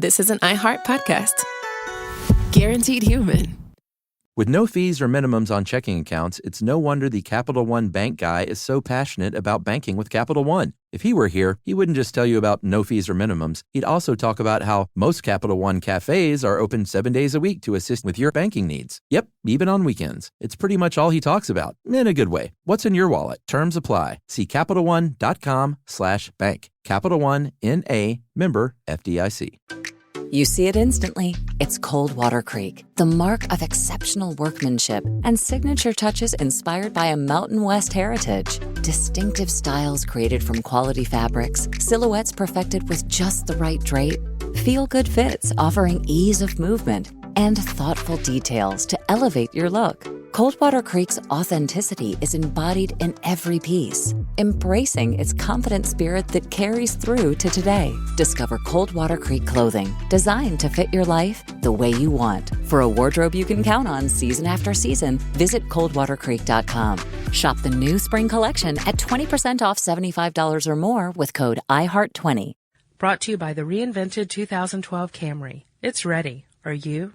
this is an iHeart podcast. Guaranteed human. With no fees or minimums on checking accounts, it's no wonder the Capital One bank guy is so passionate about banking with Capital One. If he were here, he wouldn't just tell you about no fees or minimums. He'd also talk about how most Capital One cafes are open 7 days a week to assist with your banking needs. Yep, even on weekends. It's pretty much all he talks about, in a good way. What's in your wallet? Terms apply. See CapitalOne.com/bank. Capital One, N.A., member FDIC. You see it instantly. It's Coldwater Creek, the mark of exceptional workmanship and signature touches inspired by a Mountain West heritage. Distinctive styles created from quality fabrics, silhouettes perfected with just the right drape, feel-good fits offering ease of movement, and thoughtful details to elevate your look. Coldwater Creek's authenticity is embodied in every piece, embracing its confident spirit that carries through to today. Discover Coldwater Creek clothing, designed to fit your life the way you want. For a wardrobe you can count on season after season, visit coldwatercreek.com. Shop the new spring collection at 20% off $75 or more with code IHEART20. Brought to you by the reinvented 2012 Camry. It's ready. Are you?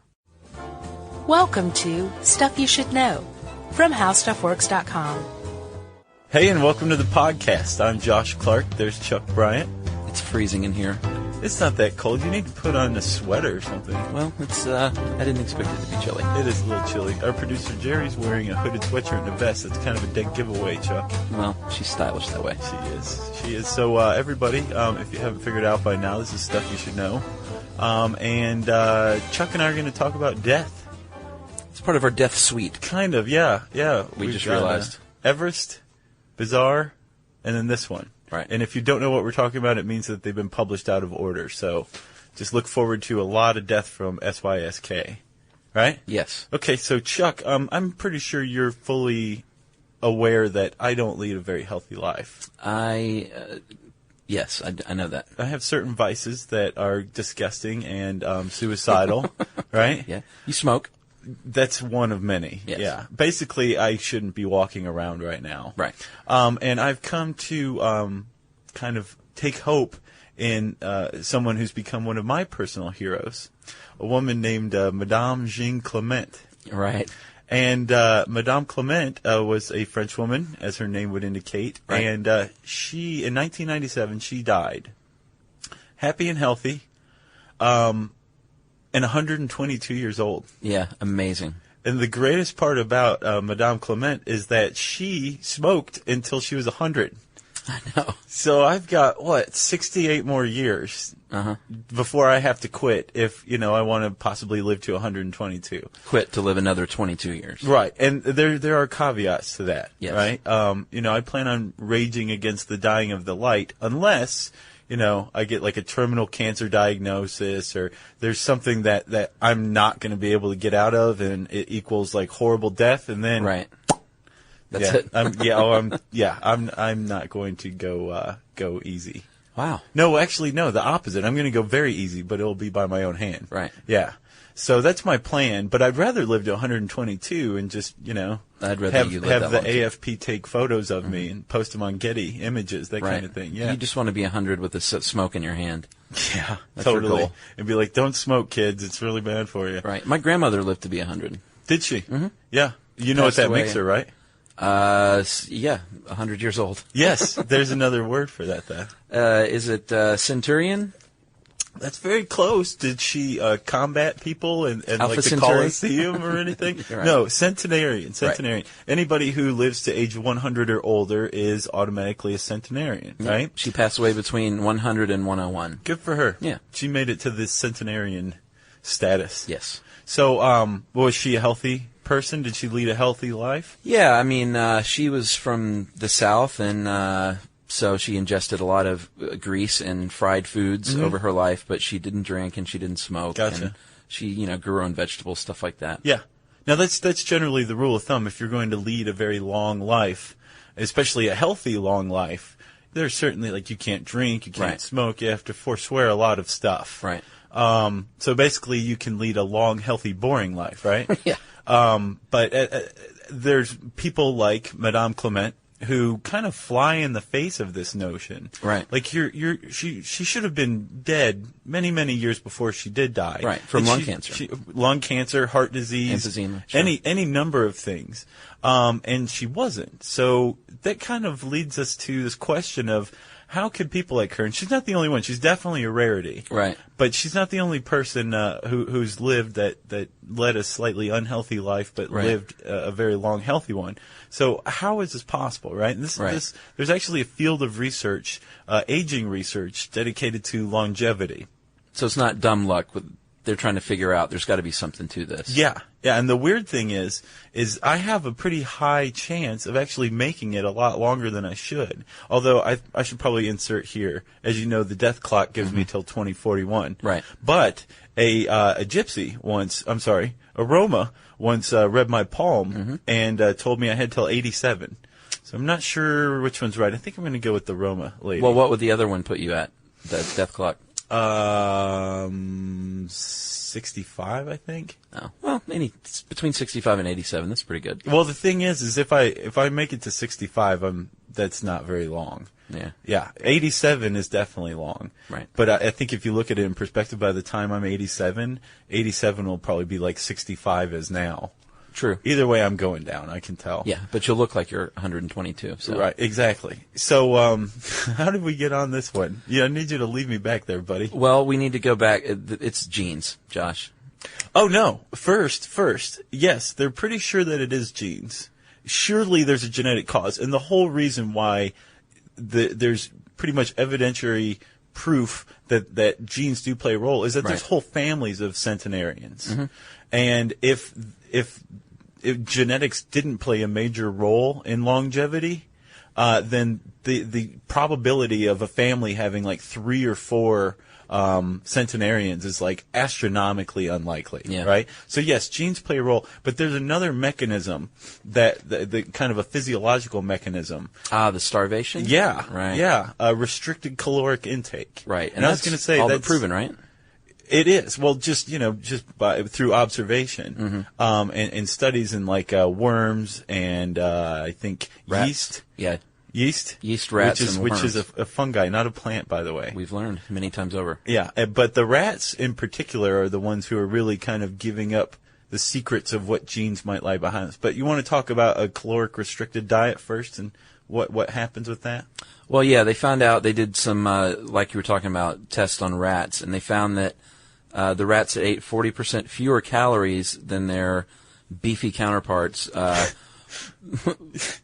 Welcome to Stuff You Should Know from HowStuffWorks.com. Hey, and welcome to the podcast. I'm Josh Clark. There's Chuck Bryant. It's freezing in here. It's not that cold. You need to put on a sweater or something. Well, it's I didn't expect it to be chilly. It is a little chilly. Our producer Jerry's wearing a hooded sweatshirt and a vest. It's kind of a dead givebuy, Chuck. Well, she's stylish that way. She is. So, everybody, if you haven't figured it out by now, this is Stuff You Should Know. And Chuck and I are going to talk about death. It's part of our death suite. Kind of, yeah. We just realized. Everest, Bizarre, and then this one. Right. And if you don't know what we're talking about, it means that they've been published out of order. So just look forward to a lot of death from SYSK. Right? Yes. Okay, so Chuck, I'm pretty sure you're fully aware that I don't lead a very healthy life. Yes, I know that. I have certain vices that are disgusting and suicidal, right? Yeah. You smoke. That's one of many. Yes. Yeah. Basically, I shouldn't be walking around right now. Right. And I've come to kind of take hope in someone who's become one of my personal heroes, a woman named Madame Jeanne Clement. Right. And Madame Clement was a French woman, as her name would indicate. Right. And she, in 1997, she died. Happy and healthy. And 122 years old. Yeah, amazing. And the greatest part about Madame Clement is that she smoked until she was 100. I know. So I've got, 68 more years before I have to quit if, I want to possibly live to 122. Quit to live another 22 years. Right. And there are caveats to that. Yes. Right? I plan on raging against the dying of the light unless... I get like a terminal cancer diagnosis or there's something that I'm not going to be able to get out of and it equals like horrible death and then right. That's it. I'm not going to go easy. Wow. No, actually no, the opposite. I'm going to go very easy, but it'll be by my own hand. Right. Yeah. So that's my plan, but I'd rather live to 122 and just, I'd rather have you live the that long AFP take photos of me and post them on Getty Images, that kind of thing. Yeah. You just want to be 100 with the smoke in your hand. Yeah, That's your totally. goal. And be like, don't smoke, kids. It's really bad for you. Right. My grandmother lived to be 100. Did she? Mm-hmm. Yeah. You know what that makes her, right? Yeah, 100 years old. Yes. There's another word for that, though. Is it centurion? That's very close. Did she combat people and like the Centauri? Colosseum or anything? Right. No, centenarian. Right. Anybody who lives to age 100 or older is automatically a centenarian, right? She passed away between 100 and 101. Good for her. Yeah. She made it to this centenarian status. Yes. So, was she a healthy person? Did she lead a healthy life? Yeah, I mean, she was from the South, and so she ingested a lot of grease and fried foods over her life, but she didn't drink and she didn't smoke. Gotcha. And she, grew her own vegetables, stuff like that. Yeah. Now, that's generally the rule of thumb. If you're going to lead a very long life, especially a healthy long life, there's certainly, you can't drink, you can't smoke, you have to forswear a lot of stuff. Right. So basically, you can lead a long, healthy, boring life, right? Yeah. But there's people like Madame Clement who kind of fly in the face of this notion. Right. Like she should have been dead many, many years before she did die. Right. From lung cancer. Lung cancer, heart disease, emphysema, sure. any number of things. And she wasn't. So that kind of leads us to this question of how could people like her, and she's not the only one, she's definitely a rarity. Right. But she's not the only person who's lived that led a slightly unhealthy life, but lived a very long, healthy one. So how is this possible, right? And there's actually a field of research, aging research, dedicated to longevity. So it's not dumb luck. They're trying to figure out there's got to be something to this. Yeah. And the weird thing is I have a pretty high chance of actually making it a lot longer than I should. Although I should probably insert here, as you know, the death clock gives me till 2041. Right. But a Roma once read my palm and told me I had till 87. So I'm not sure which one's right. I think I'm going to go with the Roma lady. Well, what would the other one put you at? The death clock. 65, I think. Oh, well, it's between 65 and 87. That's pretty good. Well, the thing is if I make it to 65, that's not very long. Yeah. Yeah. 87 is definitely long. Right. But I think if you look at it in perspective, by the time I'm 87 will probably be like 65 is now. True. Either way, I'm going down. I can tell. Yeah, but you'll look like you're 122. So. Right. Exactly. So, how did we get on this one? Yeah, I need you to leave me back there, buddy. Well, we need to go back. It's genes, Josh. Oh no! First, yes, they're pretty sure that it is genes. Surely there's a genetic cause, and the whole reason why there's pretty much evidentiary proof that genes do play a role is that there's whole families of centenarians, and if genetics didn't play a major role in longevity, then the probability of a family having like 3 or 4 centenarians is like astronomically unlikely, right? So yes, genes play a role, but there's another mechanism that the kind of a physiological mechanism. The starvation? Yeah. Right. Yeah. Restricted caloric intake. Right. And I was going to say all that's proven, right? It is. Well, just through observation, and studies in like worms and I think rats. yeast. Yeah. Yeast, rats, which is a fungi, not a plant, by the way. We've learned many times over. Yeah, but the rats in particular are the ones who are really kind of giving up the secrets of what genes might lie behind us. But you want to talk about a caloric restricted diet first, and what happens with that? Well, yeah, they found out, they did some, like you were talking about, tests on rats, and they found that the rats that ate 40% fewer calories than their beefy counterparts,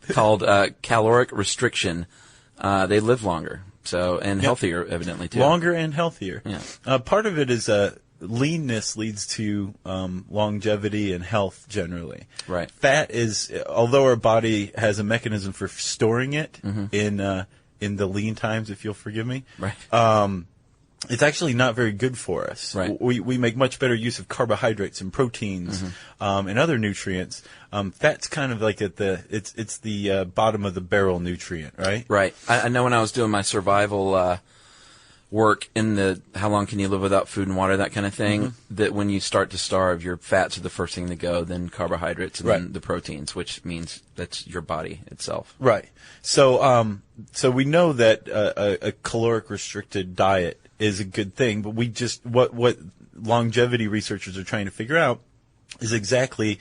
called caloric restriction, they live longer, and healthier, evidently, too. Longer and healthier. Yeah. Part of it is leanness leads to longevity and health generally. Right. Fat is, although our body has a mechanism for storing it in the lean times, if you'll forgive me. Right. It's actually not very good for us. Right. We make much better use of carbohydrates and proteins and other nutrients. Fat's kind of like it's the bottom of the barrel nutrient, right? Right. I know when I was doing my survival work in the how long can you live without food and water, that kind of thing, that when you start to starve, your fats are the first thing to go, then carbohydrates, and then the proteins, which means that's your body itself. Right. So we know that a caloric restricted diet is a good thing, but we just what longevity researchers are trying to figure out is exactly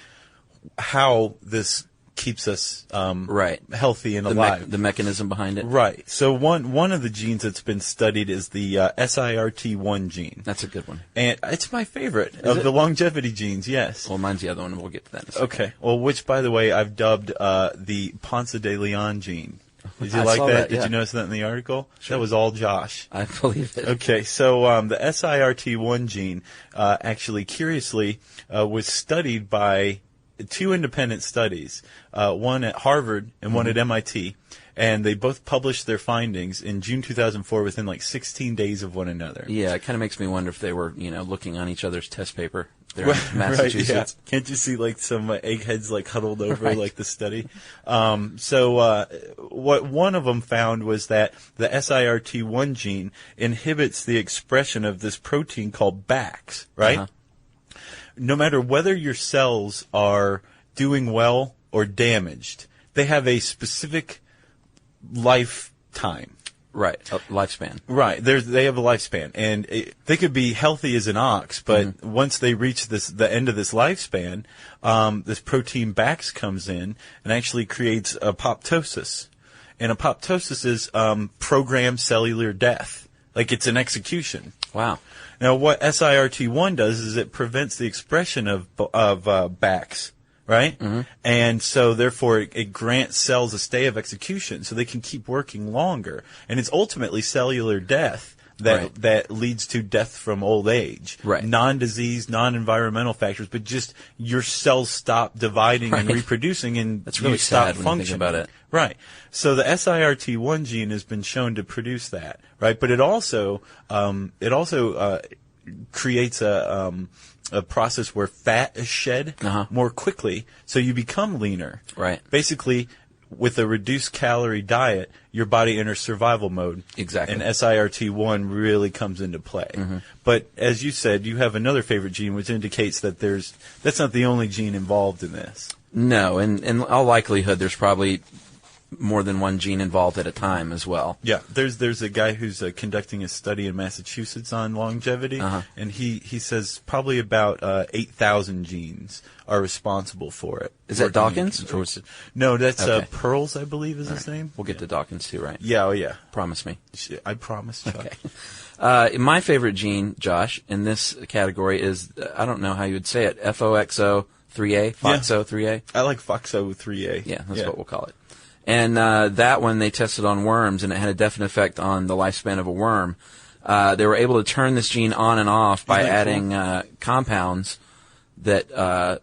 how this keeps us healthy and alive. The mechanism behind it. Right. So one of the genes that's been studied is the SIRT1 gene. That's a good one. And it's my favorite of the longevity genes, yes. Well, mine's the other one, and we'll get to that in a second. Okay. Well, which, by the way, I've dubbed the Ponce de Leon gene. Did you like saw that? Yeah. Did you notice that in the article? Sure. That was all Josh. I believe it. Okay, so the SIRT1 gene actually, curiously, was studied by 2 independent studies, one at Harvard and one at MIT, and they both published their findings in June 2004 within like 16 days of one another. Yeah, it kind of makes me wonder if they were, looking on each other's test paper there in Massachusetts. Right, yeah. Can't you see like some eggheads like huddled over like the study? So what one of them found was that the SIRT1 gene inhibits the expression of this protein called BAX, right? No matter whether your cells are doing well or damaged, they have a specific lifetime. Right, lifespan. Right, they have a lifespan, and they could be healthy as an ox, but once they reach the end of this lifespan, this protein Bax comes in and actually creates apoptosis. And apoptosis is programmed cellular death, like it's an execution. Wow. Now, what SIRT1 does is it prevents the expression of Bax. Right? And so, therefore, it grants cells a stay of execution so they can keep working longer. And it's ultimately cellular death that leads to death from old age. Right. Non-disease, non-environmental factors, but just your cells stop dividing and reproducing, and that's really you stop sad when functioning. you think about it. Right. So the SIRT1 gene has been shown to produce that. Right. But it also creates a process where fat is shed more quickly, so you become leaner. Right. Basically, with a reduced calorie diet, your body enters survival mode. Exactly. And SIRT1 really comes into play. But as you said, you have another favorite gene, which indicates that that's not the only gene involved in this. No, in all likelihood, there's probably more than one gene involved at a time as well. Yeah, there's a guy who's conducting a study in Massachusetts on longevity, and he says probably about 8,000 genes are responsible for it. Is that Dawkins? No, that's Okay. Pearls, I believe, is his name. We'll get to Dawkins too, right? Yeah, oh yeah. Promise me. I promise, Chuck. Okay. My favorite gene, Josh, in this category is, I don't know how you would say it, FOXO3A, FOXO3A. I like FOXO3A. Yeah, that's what we'll call it. And that one they tested on worms, and it had a definite effect on the lifespan of a worm. They were able to turn this gene on and off by adding compounds that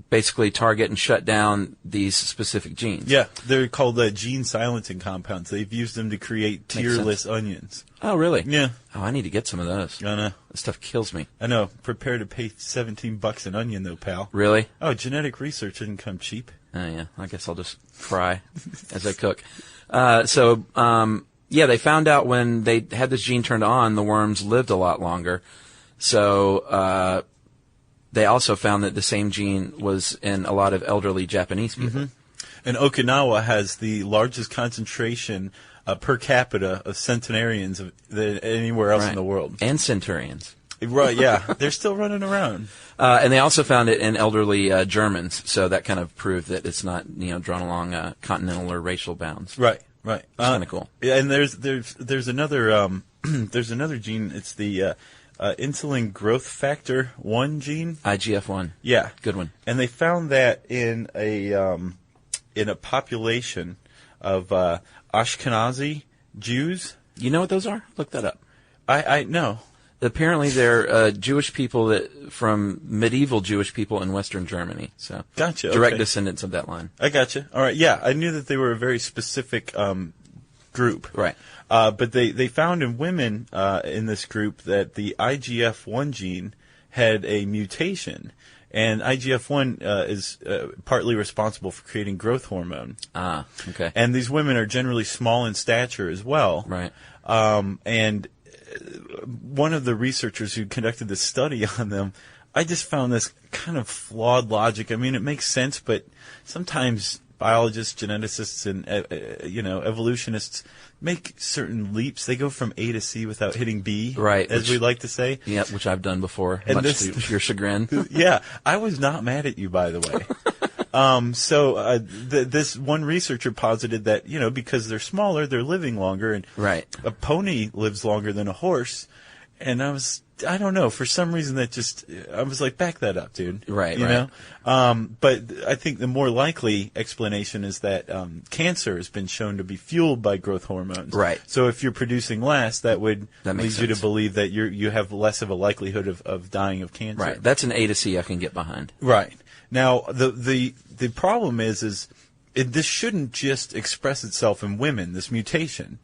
basically target and shut down these specific genes. Yeah, they're called gene silencing compounds. They've used them to create tearless onions. Oh, really? Yeah. Oh, I need to get some of those. I know. That stuff kills me. I know. Prepare to pay $17 an onion, though, pal. Really? Oh, genetic research didn't come cheap. Oh, yeah. I guess I'll just cry as I cook. They found out when they had this gene turned on, the worms lived a lot longer. So they also found that the same gene was in a lot of elderly Japanese people. And Okinawa has the largest concentration per capita of centenarians than anywhere else in the world. And centurions. Right, yeah. They're still running around. And they also found it in elderly Germans, so that kind of proved that it's not, drawn along continental or racial bounds. Right. It's kind of cool. Yeah, and there's another there's another gene. It's the insulin growth factor 1 gene. IGF-1. Yeah, good one. And they found that in a population of Ashkenazi Jews. You know what those are? Look that up. I know. Apparently, they're Jewish people from medieval Jewish people in Western Germany. So, gotcha. Direct descendants of that line. I gotcha. All right. Yeah, I knew that they were a very specific group. Right. But they found in women in this group that the IGF-1 gene had a mutation, and IGF-1 is partly responsible for creating growth hormone. Ah, okay. And these women are generally small in stature as well. Right. And one of the researchers who conducted this study on them, I just found this kind of flawed logic. I mean, it makes sense, but sometimes biologists, geneticists, and evolutionists make certain leaps. They go from A to C without hitting B, right? As we like to say. Yeah, which I've done before, and much to your chagrin. Yeah, I was not mad at you, by the way. This one researcher posited that, because they're smaller, they're living longer, and a pony lives longer than a horse. And I don't know, for some reason I was like, back that up, dude. Right, you know? But I think the more likely explanation is that cancer has been shown to be fueled by growth hormones. Right. So if you're producing less, that would lead you to believe that you have less of a likelihood of dying of cancer. Right. That's an A to C I can get behind. Right. Now, the problem is this shouldn't just express itself in women, this mutation.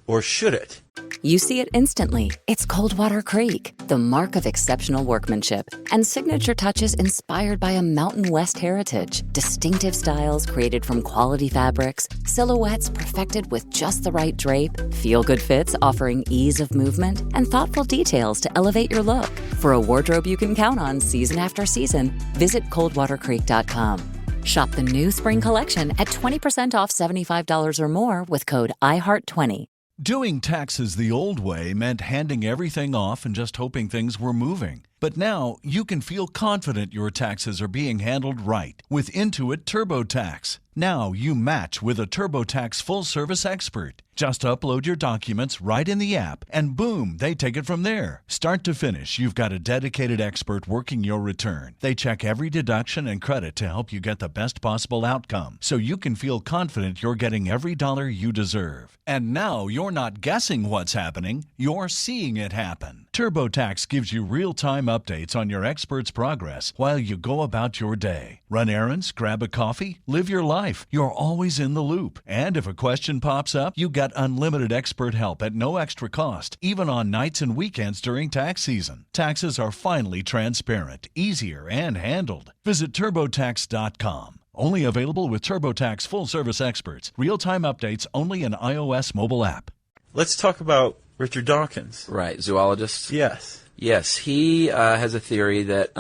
Or should it? You see it instantly. It's Coldwater Creek, the mark of exceptional workmanship and signature touches inspired by a Mountain West heritage. Distinctive styles created from quality fabrics, silhouettes perfected with just the right drape, feel-good fits offering ease of movement, and thoughtful details to elevate your look. For a wardrobe you can count on season after season, visit coldwatercreek.com. Shop the new spring collection at 20% off $75 or more with code IHEART20. Doing taxes the old way meant handing everything off and just hoping things were moving. But now you can feel confident your taxes are being handled right with Intuit TurboTax. Now you match with a TurboTax full-service expert. Just upload your documents right in the app, and boom, they take it from there. Start to finish, you've got a dedicated expert working your return. They check every deduction and credit to help you get the best possible outcome, so you can feel confident you're getting every dollar you deserve. And now you're not guessing what's happening, you're seeing it happen. TurboTax gives you real-time updates on your expert's progress while you go about your day. Run errands, grab a coffee, live your life. You're always in the loop. And if a question pops up, you get unlimited expert help at no extra cost, even on nights and weekends during tax season. Taxes are finally transparent, easier, and handled. Visit TurboTax.com. Only available with TurboTax full-service experts. Real-time updates only in iOS mobile app. Let's talk about Richard Dawkins. Right, zoologist. Yes. Yes, he has a theory that,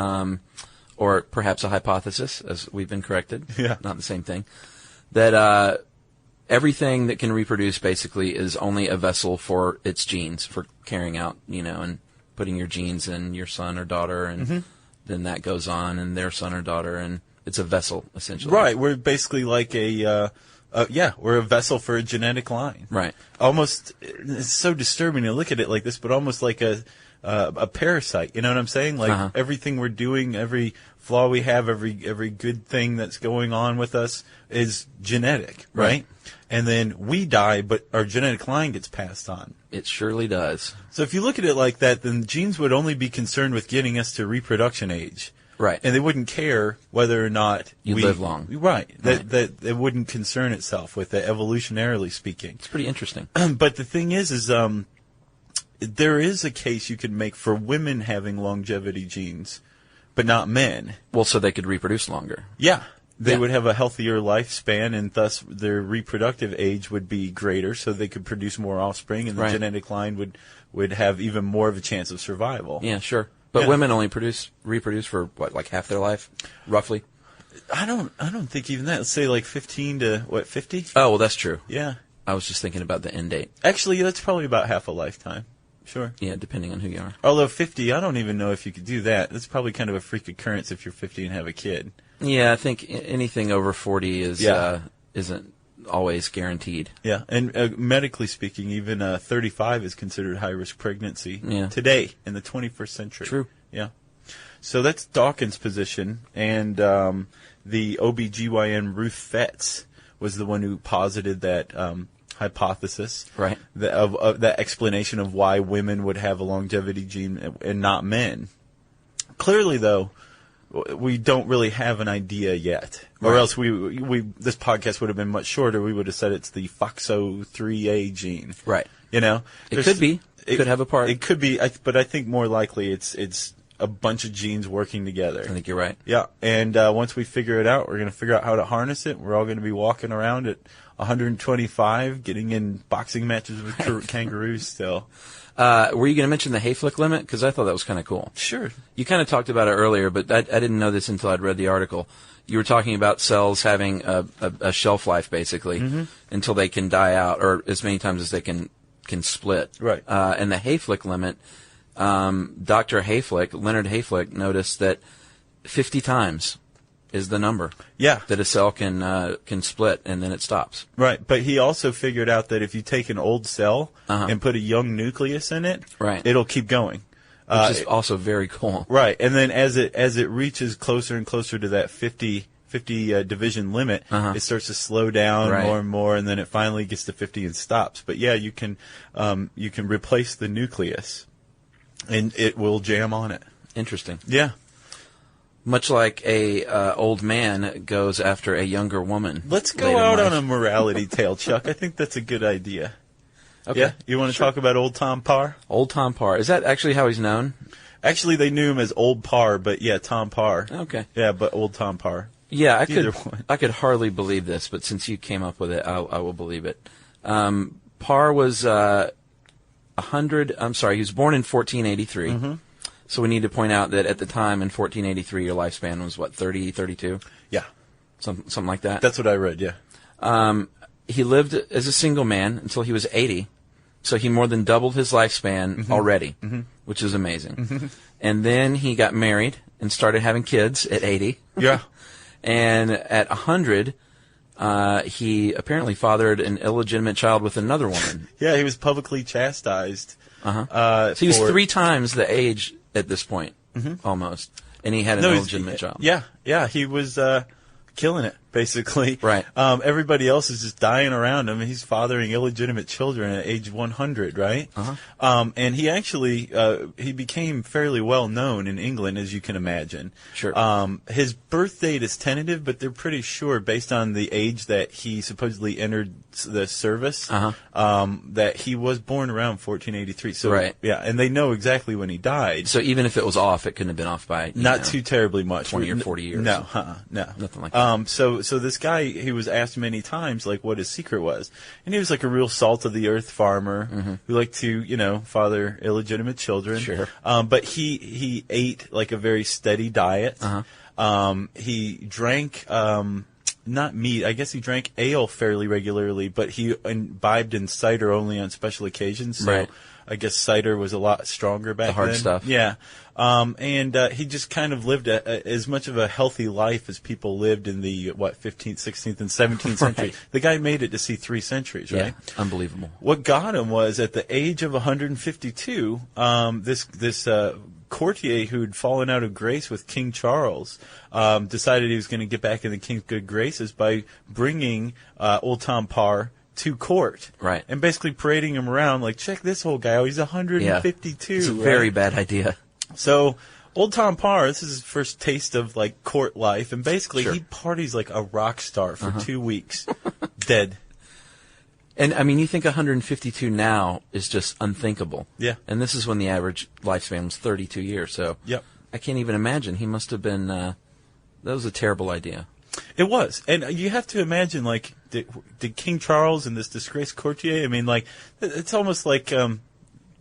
or perhaps a hypothesis, as we've been corrected. Yeah. Not the same thing. That everything that can reproduce basically is only a vessel for its genes, for carrying out, and putting your genes in your son or daughter, and then that goes on, and their son or daughter, and it's a vessel, essentially. Right, we're basically like we're a vessel for a genetic line. Right. Almost, it's so disturbing to look at it like this, but almost like a parasite. You know what I'm saying? Like everything we're doing, every flaw we have, every good thing that's going on with us is genetic, right? And then we die, but our genetic line gets passed on. It surely does. So if you look at it like that, then genes would only be concerned with getting us to reproduction age. Right. And they wouldn't care whether or not you live long. Right. That it wouldn't concern itself with it, evolutionarily speaking. It's pretty interesting. But the thing is there is a case you could make for women having longevity genes, but not men. Well, so they could reproduce longer. Yeah. They would have a healthier lifespan, and thus their reproductive age would be greater, so they could produce more offspring, and the genetic line would have even more of a chance of survival. Yeah, sure. But women only reproduce for what, like half their life, roughly? I don't think even that. Let's say like 15 to 50? Oh, well, that's true. Yeah. I was just thinking about the end date. Actually, that's probably about half a lifetime. Sure. Yeah, depending on who you are. Although 50, I don't even know if you could do that. That's probably kind of a freak occurrence if you're 50 and have a kid. Yeah, I think anything over 40 isn't always guaranteed. Yeah, and medically speaking, even 35 is considered high-risk pregnancy today in the 21st century. True. Yeah. So that's Dawkins' position, and the OBGYN Ruth Fetz was the one who posited that hypothesis, right? That explanation of why women would have a longevity gene and not men. Clearly, though, we don't really have an idea yet, or else this podcast would have been much shorter. We would have said it's the FOXO3A gene, right? It could be. It could have a part. It could be, but I think more likely it's a bunch of genes working together. I think you're right. Yeah, and once we figure it out, we're going to figure out how to harness it. We're all going to be walking around at 125, getting in boxing matches with kangaroos still. Were you going to mention the Hayflick limit? Because I thought that was kind of cool. Sure. You kind of talked about it earlier, but I didn't know this until I'd read the article. You were talking about cells having a shelf life, basically, until they can die out, or as many times as they can split. Right. And the Hayflick limit, Dr. Hayflick, Leonard Hayflick, noticed that 50 times is the number. Yeah. That a cell can split, and then it stops. Right, but he also figured out that if you take an old cell and put a young nucleus in it, it'll keep going. Which is also very cool. Right, and then as it reaches closer and closer to that 50 division limit, it starts to slow down more and more, and then it finally gets to 50 and stops. But yeah, you can replace the nucleus, and it will jam on it. Interesting. Yeah. Much like a old man goes after a younger woman. Let's go out on a morality tale, Chuck. I think that's a good idea. Okay. Yeah? You want to talk about Old Tom Parr? Old Tom Parr. Is that actually how he's known? Actually, they knew him as Old Parr, but yeah, Tom Parr. Okay. Yeah, but Old Tom Parr. Yeah, I could hardly believe this, but since you came up with it, I will believe it. Parr was he was born in 1483. So we need to point out that at the time in 1483, your lifespan was, what, 30, 32? Yeah. something like that. That's what I read, yeah. He lived as a single man until he was 80, so he more than doubled his lifespan already, which is amazing. And then he got married and started having kids at 80. Yeah. And at 100, he apparently fathered an illegitimate child with another woman. Yeah, he was publicly chastised. So he was 3 times the age at this point, almost. And he had an illegitimate child. Yeah, he was killing it, basically. Right. Everybody else is just dying around him. He's fathering illegitimate children at age 100, right? And he actually, he became fairly well known in England, as you can imagine. Sure. His birth date is tentative, but they're pretty sure, based on the age that he supposedly entered the service, that he was born around 1483. So, right. Yeah, and they know exactly when he died. So even if it was off, it couldn't have been off by not too terribly much, 20 or 40 years. No, no, nothing like that. So this guy, he was asked many times, like, what his secret was. And he was like a real salt-of-the-earth farmer who liked to, father illegitimate children. Sure. But he ate, like, a very steady diet. He drank, not meat. I guess he drank ale fairly regularly, but he imbibed in cider only on special occasions. So right. I guess cider was a lot stronger back then. The hard stuff. Yeah. And he just kind of lived as much of a healthy life as people lived in the, 15th, 16th, and 17th century. Right. The guy made it to see 3 centuries, right? Yeah, unbelievable. What got him was, at the age of 152, this courtier who'd fallen out of grace with King Charles decided he was going to get back in the king's good graces by bringing Old Tom Parr to court. Right. And basically parading him around like, check this old guy. Oh, he's 152. It's a very bad idea. So, Old Tom Parr, this is his first taste of, like, court life. And basically, he parties like a rock star for 2 weeks. Dead. And, I mean, you think 152 now is just unthinkable. Yeah. And this is when the average lifespan was 32 years. So, yep. I can't even imagine. He must have been, that was a terrible idea. It was. And you have to imagine, like, did King Charles and this disgraced courtier, I mean, like, it's almost like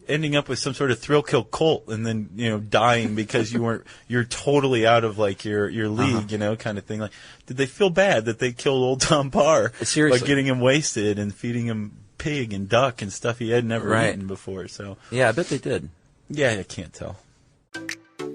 ending up with some sort of thrill kill cult and then, dying because you're totally out of, like, your league, kind of thing. Like, did they feel bad that they killed Old Tom Parr Seriously. by getting him wasted and feeding him pig and duck and stuff he had never eaten before? So yeah, I bet they did. Yeah, I can't tell.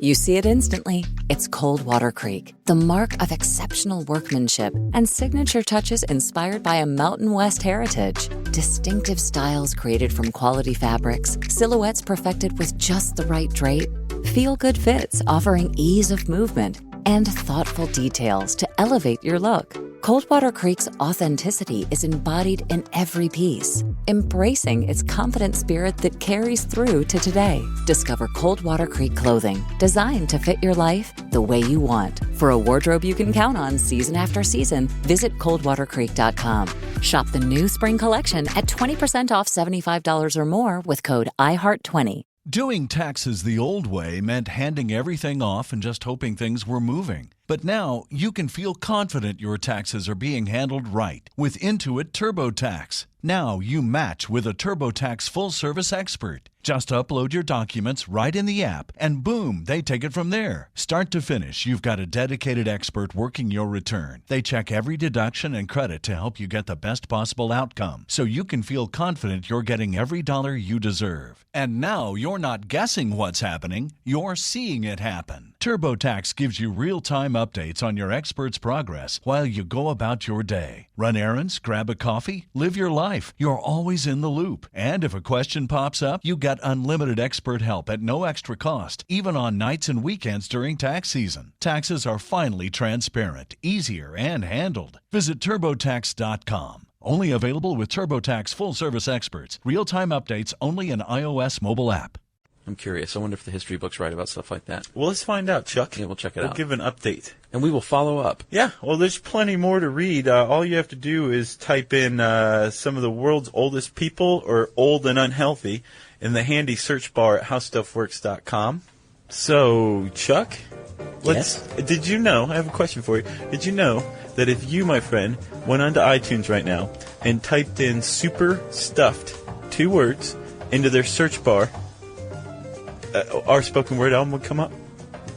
You see it instantly. It's Coldwater Creek, the mark of exceptional workmanship and signature touches inspired by a Mountain West heritage. Distinctive styles created from quality fabrics, silhouettes perfected with just the right drape, feel-good fits offering ease of movement, and thoughtful details to elevate your look. Coldwater Creek's authenticity is embodied in every piece, embracing its confident spirit that carries through to today. Discover Coldwater Creek clothing, designed to fit your life the way you want. For a wardrobe you can count on season after season, visit coldwatercreek.com. Shop the new spring collection at 20% off $75 or more with code IHEART20. Doing taxes the old way meant handing everything off and just hoping things were moving. But now you can feel confident your taxes are being handled right with Intuit TurboTax. Now you match with a TurboTax full-service expert. Just upload your documents right in the app, and boom, they take it from there. Start to finish, you've got a dedicated expert working your return. They check every deduction and credit to help you get the best possible outcome, so you can feel confident you're getting every dollar you deserve. And now you're not guessing what's happening, you're seeing it happen. TurboTax gives you real-time updates on your expert's progress while you go about your day. Run errands, grab a coffee, live your life. You're always in the loop. And if a question pops up, you got unlimited expert help at no extra cost, even on nights and weekends during tax season. Taxes are finally transparent, easier, and handled. Visit TurboTax.com. Only available with TurboTax full-service experts. Real-time updates only in iOS mobile app. I'm curious. I wonder if the history books write about stuff like that. Well, let's find out, Chuck. Yeah, we'll check it We'll out. give an update. And we will follow up. Yeah, well, there's plenty more to read. All you have to do is type in some of the world's oldest people or old and unhealthy in the handy search bar at howstuffworks.com. So, Chuck, did you know, I have a question for you. Did you know that if you, my friend, went onto iTunes right now and typed in super stuffed, 2 words, into their search bar, our spoken word album would come up?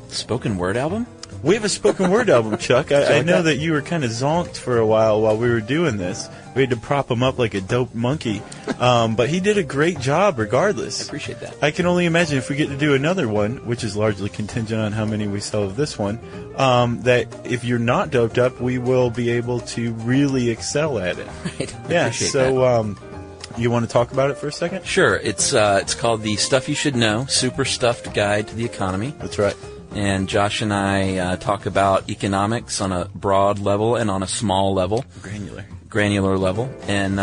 Spoken word album? We have a spoken word album, Chuck. I know that you were kind of zonked for a while we were doing this. We had to prop him up like a dope monkey. But he did a great job regardless. I appreciate that. I can only imagine if we get to do another one, which is largely contingent on how many we sell of this one, that if you're not doped up, we will be able to really excel at it. Right. Yeah, so you want to talk about it for a second? Sure. It's called The Stuff You Should Know, Super Stuffed Guide to the Economy. That's right. And Josh and I talk about economics on a broad level and on a small level. Granular level. And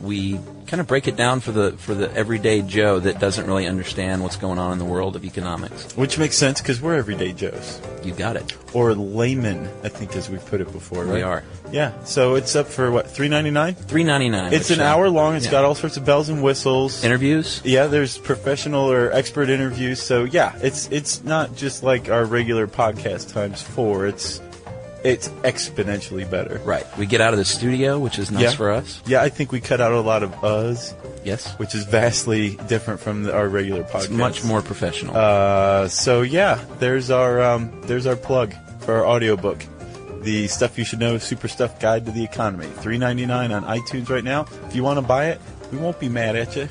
we kind of break it down for the everyday Joe that doesn't really understand what's going on in the world of economics. Which makes sense because we're everyday Joes. You got it. Or laymen, I think, as we've put it before, right? We are. Yeah. So it's up for, what, $3.99? $3.99. It's an hour long. It's got all sorts of bells and whistles. Interviews? Yeah, there's professional or expert interviews. So, yeah, it's not just like our regular podcast times 4. It's exponentially better. Right. We get out of the studio, which is nice for us. Yeah, I think we cut out a lot of us. Yes. Which is vastly different from our regular podcast. It's much more professional. So yeah, there's our plug for our audiobook. The Stuff You Should Know Super Stuff Guide to the Economy. $3.99 on iTunes right now. If you want to buy it, we won't be mad at you.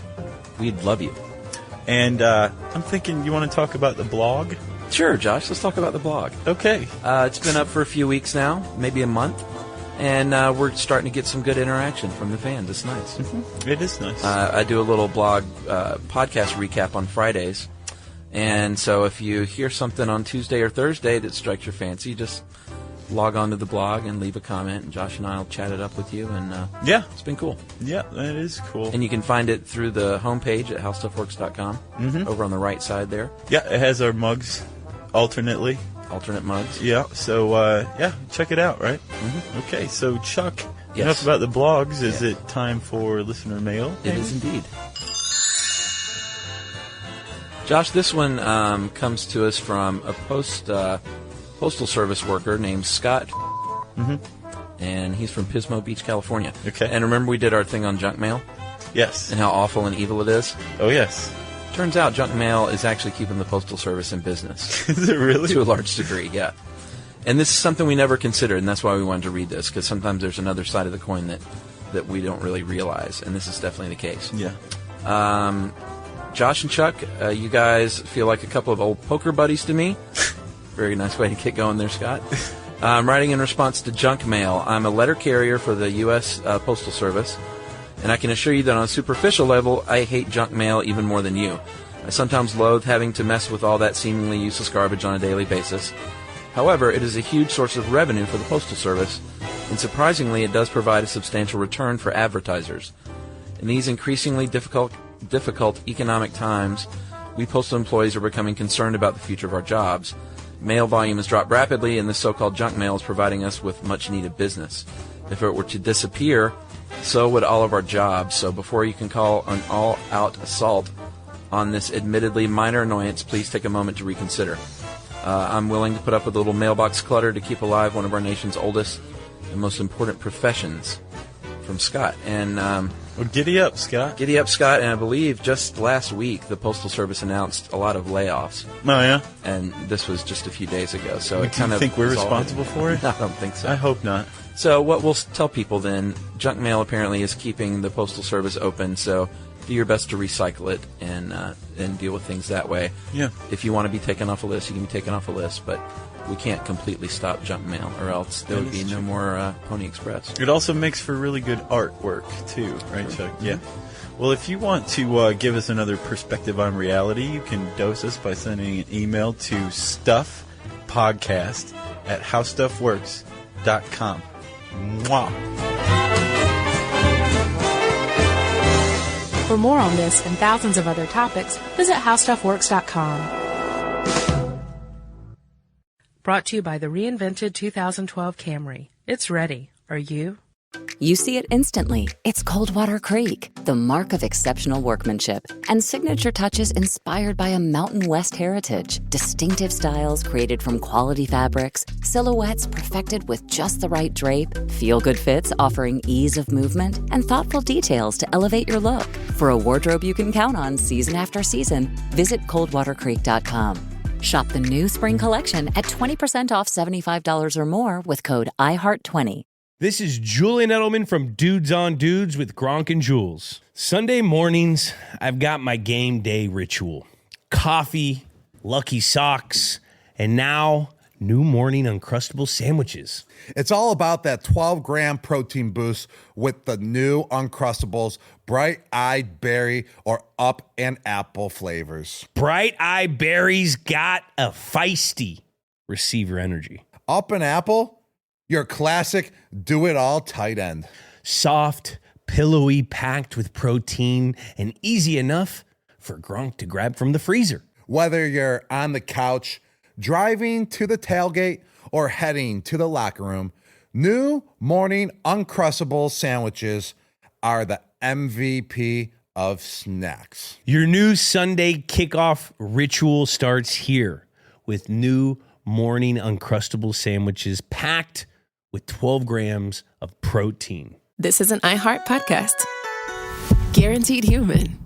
We'd love you. And I'm thinking you want to talk about the blog? Sure, Josh. Let's talk about the blog. Okay. It's been up for a few weeks now, maybe a month. And we're starting to get some good interaction from the fans. It's nice. Mm-hmm. It is nice. I do a little blog podcast recap on Fridays. And so if you hear something on Tuesday or Thursday that strikes your fancy, just log on to the blog and leave a comment, and Josh and I will chat it up with you. And it's been cool. Yeah, that is cool. And you can find it through the homepage at howstuffworks.com, over on the right side there. Yeah, it has our mugs alternately. Alternate mugs. Yeah, so check it out, right? Mm-hmm. Okay, so Chuck, enough about the blogs. Is it time for listener mail? It is indeed. Josh, this one comes to us from a postal service worker named Scott. Mm-hmm. And he's from Pismo Beach, California. Okay. And remember we did our thing on junk mail? Yes. And how awful and evil it is? Oh, yes. Turns out junk mail is actually keeping the Postal Service in business. Is it really? To a large degree, yeah. And this is something we never considered, and that's why we wanted to read this, because sometimes there's another side of the coin that we don't really realize, and this is definitely the case. Yeah. Josh and Chuck, you guys feel like a couple of old poker buddies to me. Very nice way to get going there, Scott. I'm writing in response to junk mail. I'm a letter carrier for the U.S. Postal Service, and I can assure you that on a superficial level, I hate junk mail even more than you. I sometimes loathe having to mess with all that seemingly useless garbage on a daily basis. However, it is a huge source of revenue for the Postal Service, and surprisingly, it does provide a substantial return for advertisers. In these increasingly difficult economic times, we postal employees are becoming concerned about the future of our jobs. Mail volume has dropped rapidly, and this so-called junk mail is providing us with much-needed business. If it were to disappear, so would all of our jobs. So before you can call an all-out assault on this admittedly minor annoyance, please take a moment to reconsider. I'm willing to put up with a little mailbox clutter to keep alive one of our nation's oldest and most important professions. From Scott. And well, giddy up, Scott. Giddy up, Scott. And I believe just last week the Postal Service announced a lot of layoffs. Oh, yeah? And this was just a few days ago. So do you think we're responsible for it? I don't think so. I hope not. So what we'll tell people then, junk mail apparently is keeping the Postal Service open, so do your best to recycle it and deal with things that way. Yeah. If you want to be taken off a list, you can be taken off a list, but we can't completely stop junk mail, or else there would be no more Pony Express. It also makes for really good artwork, too, right, Chuck? Yeah. Well, if you want to give us another perspective on reality, you can dose us by sending an email to stuffpodcast@howstuffworks.com. Mwah! For more on this and thousands of other topics, visit howstuffworks.com. Brought to you by the reinvented 2012 Camry. It's ready. Are you? You see it instantly. It's Coldwater Creek, the mark of exceptional workmanship and signature touches inspired by a Mountain West heritage. Distinctive styles created from quality fabrics, silhouettes perfected with just the right drape, feel-good fits offering ease of movement, and thoughtful details to elevate your look. For a wardrobe you can count on season after season, visit coldwatercreek.com. Shop the new spring collection at 20% off $75 or more with code IHEART20. This is Julian Edelman from Dudes on Dudes with Gronk and Jules. Sunday mornings, I've got my game day ritual. Coffee, Lucky Socks, and now new morning Uncrustable sandwiches. It's all about that 12-gram protein boost with the new Uncrustables, bright-eyed berry or up and apple flavors. Bright-eyed berries got a feisty receiver energy. Up and apple, your classic do-it-all tight end. Soft, pillowy, packed with protein, and easy enough for Gronk to grab from the freezer. Whether you're on the couch, driving to the tailgate, or heading to the locker room, new morning Uncrustable sandwiches are the MVP of snacks. Your new Sunday kickoff ritual starts here with new morning Uncrustable sandwiches packed with 12 grams of protein. This is an iHeart podcast. Guaranteed human.